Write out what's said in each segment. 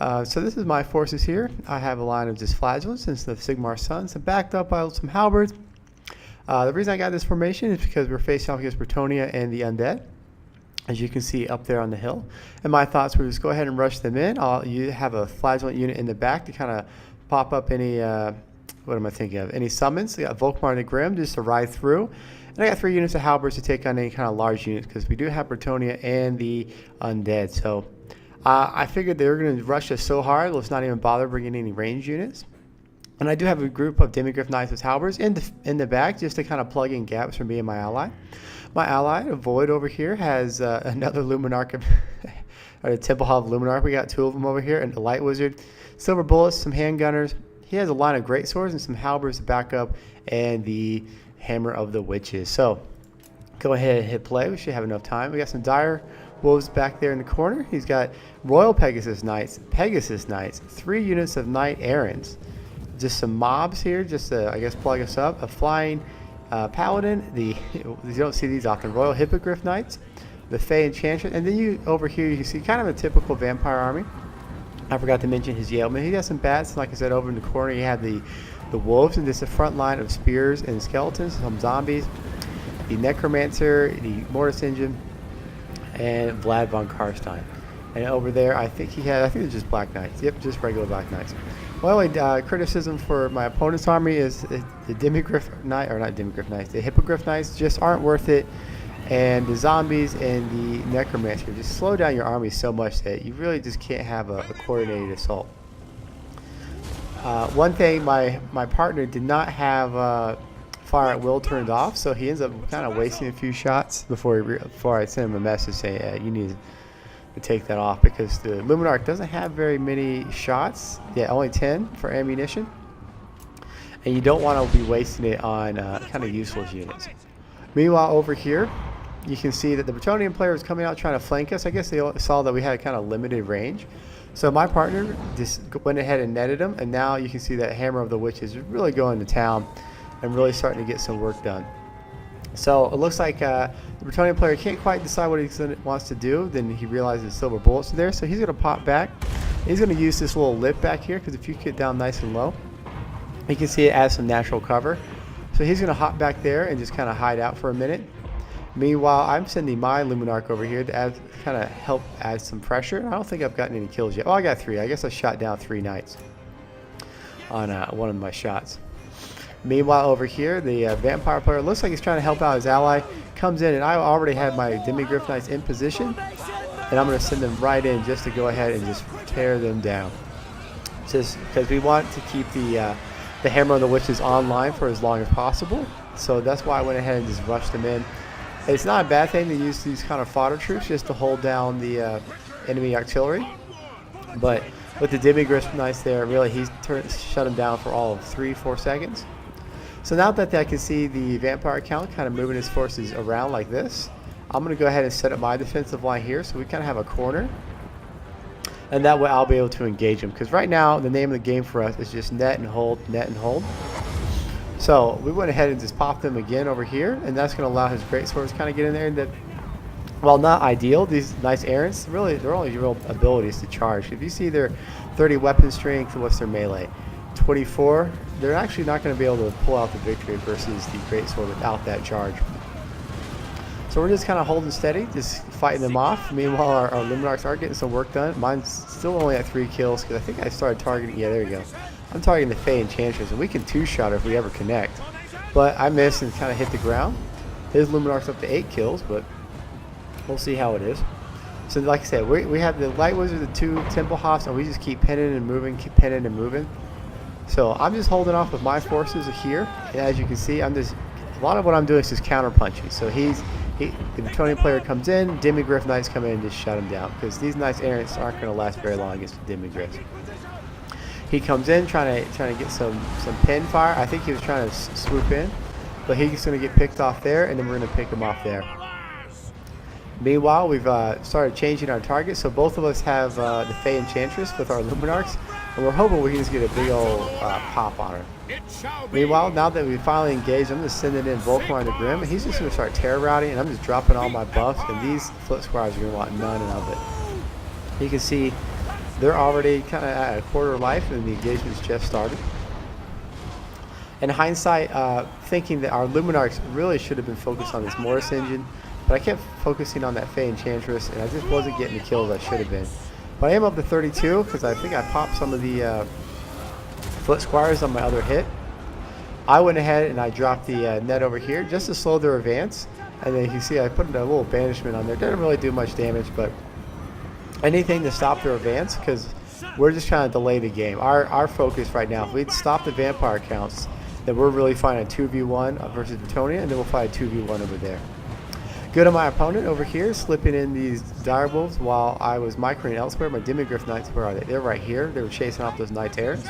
So this is my forces here. I have a line of just flagellants and some Sigmar Suns, and backed up by some halberds. The reason I got this formation is because we're facing off against Bretonnia and the undead, as you can see up there on the hill. And my thoughts were just go ahead and rush them in. You have a flagellant unit in the back to kind of pop up any, what am I thinking of? Any summons. I got Volkmar and the Grim just to ride through. And I got 3 units of halberds to take on any kind of large units because we do have Bretonnia and the undead. So I figured they were going to rush us so hard, let's not even bother bringing any range units. And I do have a group of Demigryph Knights with halberds in the back just to kind of plug in gaps for me and my ally. My ally, Void over here, has another Luminark, or the Temple Hall of Luminark. We got 2 of them over here, and the Light Wizard, Silver Bullets, some handgunners. He has a line of great swords and some halberds to back up, and the Hammer of the Witches. So go ahead and hit play. We should have enough time. We got some Dire Wolves back there in the corner. He's got Royal Pegasus Knights, 3 units of Knight Errants. Just some mobs here, just to, I guess, plug us up. A flying paladin. You don't see these often. Royal Hippogriff Knights, the Fey Enchantress, and then you over here you see kind of a typical vampire army. I forgot to mention his yeoman. He got some bats, like I said, over in the corner. He had the wolves, and just a front line of spears and skeletons, some zombies, the Necromancer, the Mortis Engine, and Vlad von Karstein. And over there, I think it's just Black Knights. Yep, just regular Black Knights. My only criticism for my opponent's army is the Demigryph Knight, or not Demigryph Knights, the Hippogriff Knights just aren't worth it. And the zombies and the Necromancer just slow down your army so much that you really just can't have a coordinated assault. One thing, my partner did not have fire at will turned off, so he ends up kind of wasting a few shots before I sent him a message saying you need to take that off, because the Luminark doesn't have very many shots. Yeah, only 10 for ammunition, and you don't want to be wasting it on kind of useless units. Meanwhile, over here you can see that the Bretonian player is coming out trying to flank us. I guess they saw that we had kind of limited range, so my partner just went ahead and netted him, and now you can see that Hammer of the Witches is really going to town and really starting to get some work done. So it looks like the Bretonian player can't quite decide what he wants to do. Then he realizes Silver Bullets are there, so he's going to pop back. He's going to use this little lip back here, because if you get down nice and low, you can see it adds some natural cover. So he's going to hop back there and just kind of hide out for a minute. Meanwhile, I'm sending my Luminark over here to kind of help add some pressure. I don't think I've gotten any kills yet. Oh, I got 3. I guess I shot down 3 knights on one of my shots. Meanwhile, over here, the vampire player looks like he's trying to help out his ally. Comes in, and I already had my Demigryph Knights in position, and I'm going to send them right in just to go ahead and just tear them down. Just because we want to keep the Hammer of the Witches online for as long as possible, so that's why I went ahead and just rushed them in. It's not a bad thing to use these kind of fodder troops just to hold down the enemy artillery, but with the Demigryph Knights there, really he's shut him down for all of 3-4 seconds. So now that I can see the vampire account kind of moving his forces around like this, I'm going to go ahead and set up my defensive line here, so we kind of have a corner, and that way I'll be able to engage him, because right now the name of the game for us is just net and hold, net and hold. So we went ahead and just popped them again over here, and that's going to allow his great swords kind of get in there. And that, while not ideal, these nice errants, really their only real ability is to charge. If you see their 30 weapon strength, what's their melee? 24. They're actually not going to be able to pull out the victory versus the greatsword without that charge. So we're just kind of holding steady, just fighting them off. Meanwhile, our Luminarks are getting some work done. Mine's still only at 3 kills, because I think I started targeting. Yeah, there you go. I'm targeting the Fey Enchantress, and we can 2-shot her if we ever connect. But I missed and kind of hit the ground. His Luminark's up to 8 kills, but we'll see how it is. So like I said, we have the Light Wizard, the 2 Temple Hoffs, and we just keep pinning and moving, keep pinning and moving. So I'm just holding off with my forces here, and as you can see, a lot of what I'm doing is just counter punching. So the Bretonian player comes in, Demigryph Knights come in and just shut him down, because these nice errants aren't going to last very long against the Demigryphs. He comes in trying to get some pin fire. I think he was trying to swoop in, but he's going to get picked off there, and then we're going to pick him off there. Meanwhile, we've started changing our targets, so both of us have the Fey Enchantress with our Luminarks, and we're hoping we can just get a big old pop on her. Meanwhile, now that we finally engaged, I'm just sending in Volkmar and the Grim, and he's just going to start terror routing, and I'm just dropping all my buffs, and these flip squires are going to want none of it. You can see they're already kind of at a quarter of life and the engagement's just started. In hindsight, thinking that our Luminarks really should have been focused on this Mortis engine, but I kept focusing on that Fey Enchantress, and I just wasn't getting the kills I should have been. But I am up to 32 because I think I popped some of the Foot Squires on my other hit. I went ahead and I dropped the net over here just to slow their advance, and then you can see I put a little banishment on there. Didn't really do much damage, but anything to stop their advance, because we're just trying to delay the game. Our focus right now, if we'd stop the vampire counts, then we're really fighting a 2v1 versus Bretonnia, and then we'll fight a 2v1 over there. Good on my opponent over here, slipping in these direwolves while I was microing elsewhere. My Demigryph Knights, where are they? They're right here. They were chasing off those Knights Errants.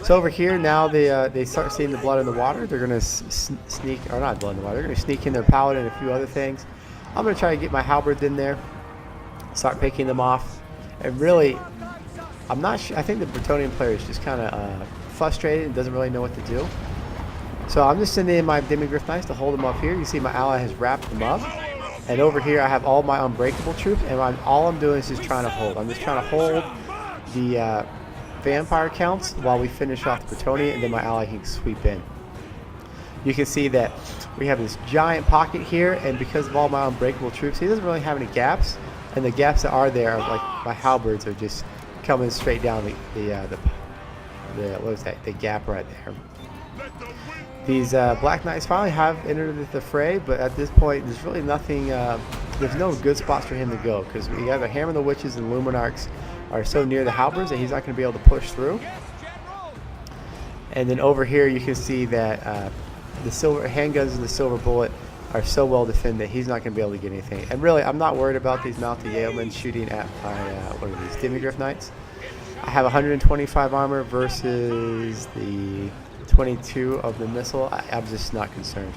So over here, now they start seeing the blood in the water. They're going to sneak, or not blood in the water, they're going to sneak in their Paladin and a few other things. I'm going to try to get my Halberds in there, start picking them off. And really, I'm not sure, I think the Bretonnian player is just kind of frustrated and doesn't really know what to do. So I'm just sending in my Demigryph Knights to hold them up here. You see my ally has wrapped them up. And over here I have all my unbreakable troops, and all I'm doing is just trying to hold. I'm just trying to hold the vampire counts while we finish off the Bretonnia, and then my ally can sweep in. You can see that we have this giant pocket here, and because of all my unbreakable troops, he doesn't really have any gaps. And the gaps that are there, like my halberds, are just coming straight down the gap right there. These Black Knights finally have entered the fray, but at this point there's really nothing, there's no good spots for him to go, because we have the Hammer of the Witches and Luminarks are so near the halberds that he's not going to be able to push through. And then over here you can see that the silver handguns and the silver bullet are so well defended that he's not going to be able to get anything. And really, I'm not worried about these mounted yeomen shooting at my what are these, Demigryph Knights. I have 125 armor versus the 22 of the missile. I'm just not concerned.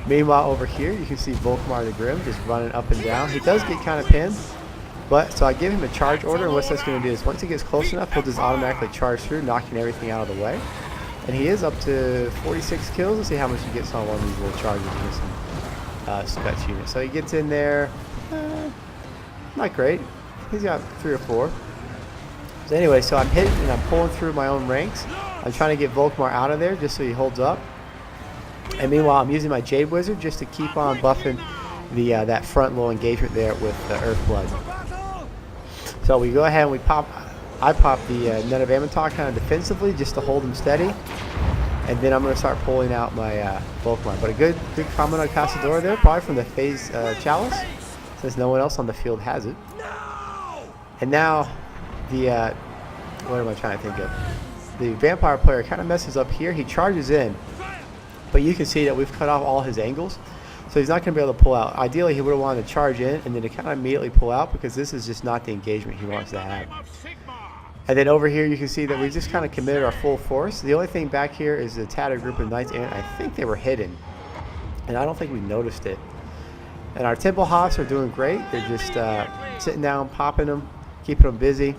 Meanwhile, over here you can see Volkmar the Grim just running up and down. He does get kind of pinned, but so I give him a charge order, and what that's going to do is once he gets close enough, he'll just automatically charge through, knocking everything out of the way. And he is up to 46 kills. Let's see how much he gets on one of these little charges with some specs units. So he gets in there, not great. He's got 3 or 4. So anyway, so I'm hitting and I'm pulling through my own ranks. I'm trying to get Volkmar out of there just so he holds up. And meanwhile, I'm using my Jade Wizard just to keep on buffing the that front little engagement there with the Earthblood. So we go ahead and I pop the Net of Ammontok kind of defensively just to hold him steady. And then I'm going to start pulling out my Volkmar. But a good comment on Casador there, probably from the Phase Chalice, since no one else on the field has it. And now the, what am I trying to think of? The Vampire player kind of messes up here. He charges in, but you can see that we've cut off all his angles. So he's not going to be able to pull out. Ideally, he would have wanted to charge in and then to kind of immediately pull out, because this is just not the engagement he wants to have. And then over here you can see that we just kind of committed our full force. The only thing back here is a tattered group of knights, and I think they were hidden, and I don't think we noticed it. And our Temple Hoffs are doing great. They're just sitting down, popping them, keeping them busy.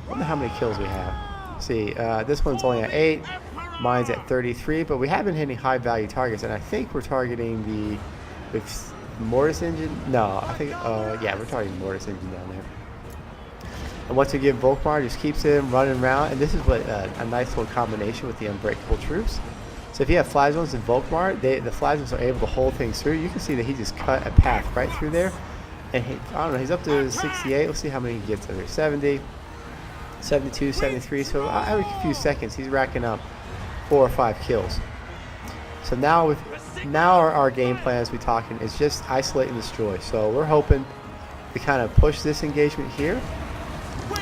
I wonder how many kills we have. Let's see, this one's only at 8. Mine's at 33, but we have been hitting high value targets, and I think we're targeting the Mortis engine. No, I think, yeah, we're targeting the Mortis engine down there. And once again, Volkmar just keeps him running around, and this is what a nice little combination with the unbreakable troops. So if you have Plasmons and Volkmar, the Plasmons are able to hold things through. You can see that he just cut a path right through there, and I don't know, he's up to 68. Let's see how many he gets over here. 70, 72, 73. So every few seconds, he's racking up 4 or 5 kills. So now our game plan, as we're talking, is just isolate and destroy. So we're hoping to kind of push this engagement here,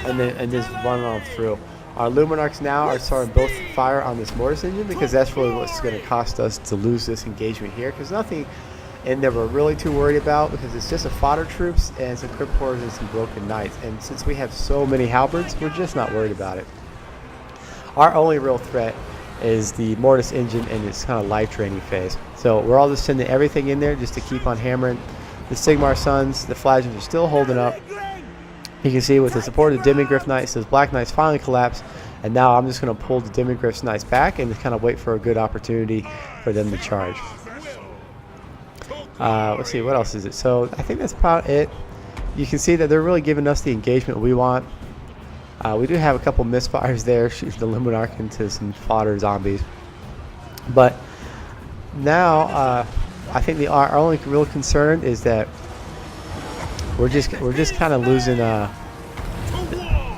and just run on through. Our Luminarks now are starting both fire on this Mortis engine, because that's really what's going to cost us to lose this engagement here, because nothing in there we're really too worried about, because it's just a fodder troops and some Crypt Horrors and some Broken Knights, and since we have so many halberds, we're just not worried about it. Our only real threat is the Mortis engine and its kind of life draining phase. So we're all just sending everything in there just to keep on hammering. The Sigmar Sons, the Flagons are still holding up. You can see with the support of the Demigryph Knights, those Black Knights finally collapse, and now I'm just going to pull the Demigryph Knights back and kind of wait for a good opportunity for them to charge. Let's see, what else is it? So I think that's about it. you can see that they're really giving us the engagement we want. We do have a couple misfires there, shooting the Luminark into some fodder zombies. But now, I think our only real concern is that we're just kind of losing.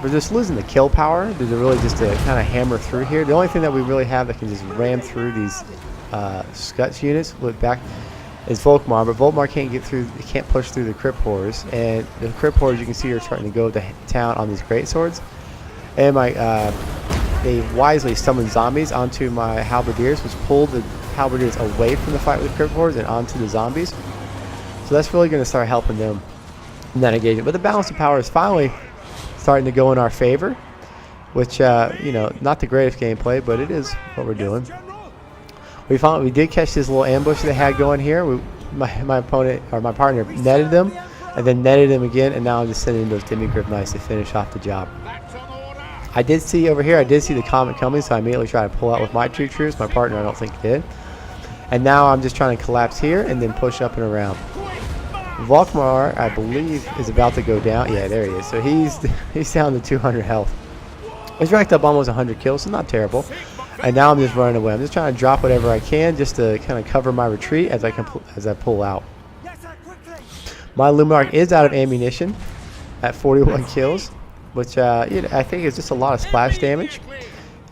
We're just losing the kill power. There's really just to kind of hammer through here. The only thing that we really have that can just ram through these Scuts units with back is Volkmar, but Volkmar can't get through. It can't push through the Crypt Horrors, and the Crypt Horrors you can see are starting to go to town on these great swords. And they wisely summoned zombies onto my halberdiers, which pulled the halberdiers away from the fight with the Crypt Horrors and onto the zombies. So that's really going to start helping them in that engagement. But the balance of power is finally starting to go in our favor, which you know, not the greatest gameplay, but it is what we're doing. We did catch this little ambush they had going here. My opponent, or my partner, netted them, and then netted them again, and now I'm just sending those Demigryph Knights to finish off the job. I did see over here, I did see the comet coming, so I immediately tried to pull out with my 2 troops. My partner, I don't think, did. And now I'm just trying to collapse here and then push up and around. Volkmar, I believe, is about to go down. Yeah, there he is. So he's down to 200 health. He's racked up almost 100 kills, so not terrible. And now I'm just running away. I'm just trying to drop whatever I can just to kind of cover my retreat as I pull out. My Luminark is out of ammunition at 41 kills, which I think is just a lot of splash damage.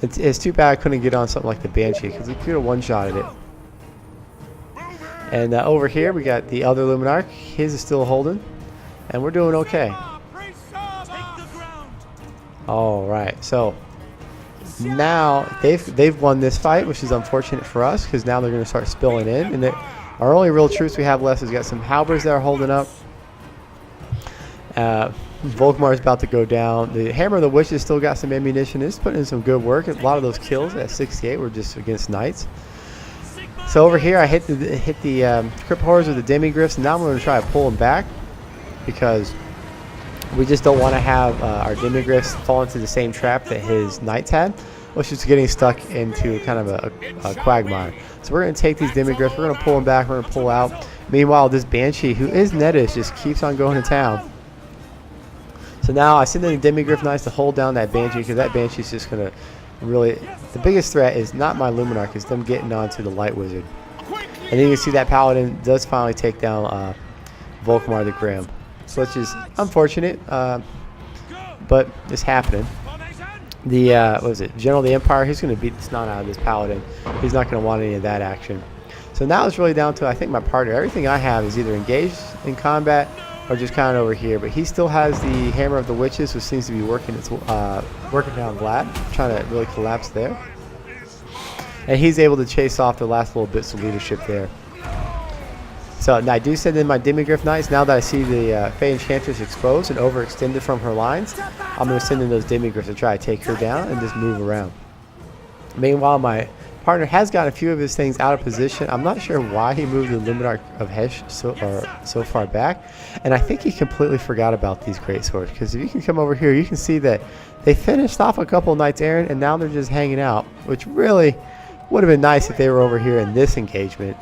It's too bad I couldn't get on something like the Banshee, because we could have one-shotted it. And over here we got the other Luminark. His is still holding, and we're doing okay. All right, so now they've won this fight, which is unfortunate for us, because now they're going to start spilling in. And our only real troops we have left is got some halberds that are holding up. Volkmar is about to go down. The Hammer of the Witch has still got some ammunition. It's putting in some good work. A lot of those kills at 68 were just against knights. So over here, I hit the Crypt Horrors with the Demigryphs, and now I'm going to try to pull them back, because we just don't want to have our Demigryphs fall into the same trap that his knights had, which is getting stuck into kind of a quagmire. So we're going to take these Demigryphs, we're going to pull them back, we're going to pull out. Meanwhile, this Banshee, who is netted, just keeps on going to town. So now I send in the Demigryph Knights to hold down that Banshee, because that Banshee is just going to really, the biggest threat is not my Luminark, it's them getting onto the Light Wizard. And then you can see that Paladin does finally take down Volkmar the Grim. So which is unfortunate, but it's happening. The what was it, General of the Empire, he's going to beat the snot out of this Paladin. He's not going to want any of that action. So now it's really down to, I think, my partner. Everything I have is either engaged in combat or just kind of over here. But he still has the Hammer of the Witches, which seems to be working down Vlad, trying to really collapse there. And he's able to chase off the last little bits of leadership there. So I do send in my Demigryph Knights. Now that I see the Fey Enchantress exposed and overextended from her lines, I'm going to send in those Demigryphs to try to take her down and just move around. Meanwhile, my partner has got a few of his things out of position. I'm not sure why he moved the Luminark of Hesh so far back. And I think he completely forgot about these great swords. Because if you can come over here, you can see that they finished off a couple Knights Errant, and now they're just hanging out. Which really would have been nice if they were over here in this engagement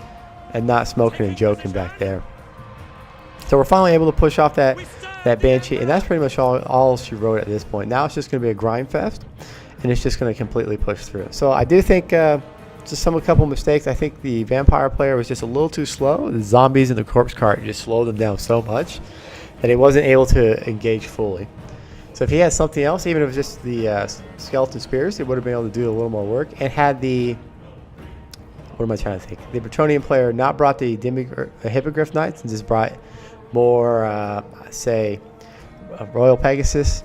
and not smoking and joking back there. So we're finally able to push off that Banshee, and that's pretty much all she wrote at this point. Now it's just going to be a grind fest, and it's just going to completely push through. So I do think just a couple mistakes. I think the vampire player was just a little too slow. The zombies and the corpse cart just slowed them down so much that he wasn't able to engage fully. So if he had something else, even if it was just the skeleton spears, he would have been able to do a little more work. And had the, what am I trying to think? The Bretonnian player not brought the Hippogriff Knights and just brought more, say, Royal Pegasus,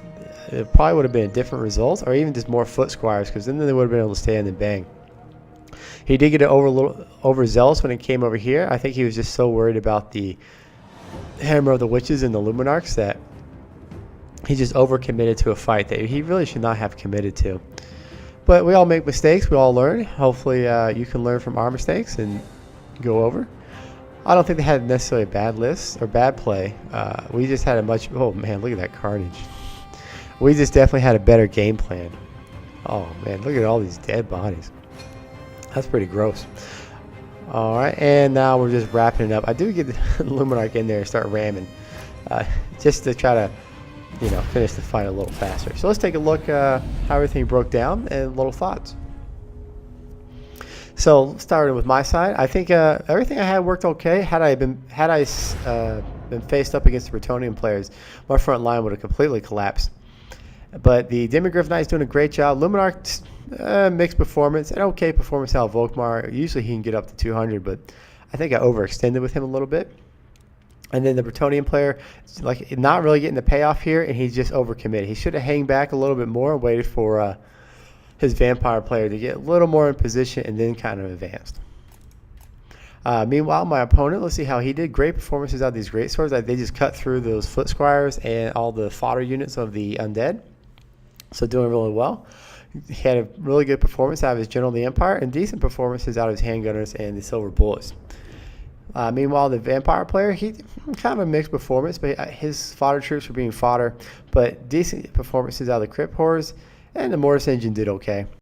it probably would have been a different result, or even just more Foot Squires, because then they would have been able to stand and bang. He did get it overzealous when it came over here. I think he was just so worried about the Hammer of the Witches and the Luminarks that he just overcommitted to a fight that he really should not have committed to. But we all make mistakes. We all learn. Hopefully you can learn from our mistakes and go over. I don't think they had necessarily a bad list or bad play. We just had a much... Oh, man, look at that carnage. We just definitely had a better game plan. Oh, man, look at all these dead bodies. That's pretty gross. All right, and now we're just wrapping it up. I do get the Luminark in there and start ramming. just to try to, finish the fight a little faster. So let's take a look how everything broke down and little thoughts. So starting with my side, I think everything I had worked okay. Had I been faced up against the Bretonnian players, my front line would have completely collapsed. But the Demigryph Knight's doing a great job. Luminark, mixed performance, an okay performance out of Volkmar. Usually he can get up to 200, but I think I overextended with him a little bit. And then the Bretonnian player, like, not really getting the payoff here, and he's just overcommitted. He should have hung back a little bit more and waited for his vampire player to get a little more in position and then kind of advanced. Meanwhile, my opponent, let's see how he did. Great performances out of these great swords. They just cut through those foot squires and all the fodder units of the undead. So doing really well. He had a really good performance out of his General of the Empire and decent performances out of his handgunners and the silver bullets. Meanwhile, the vampire player, he kind of a mixed performance, but his fodder troops were being fodder, but decent performances out of the crypt horrors, and the Mortis engine did okay.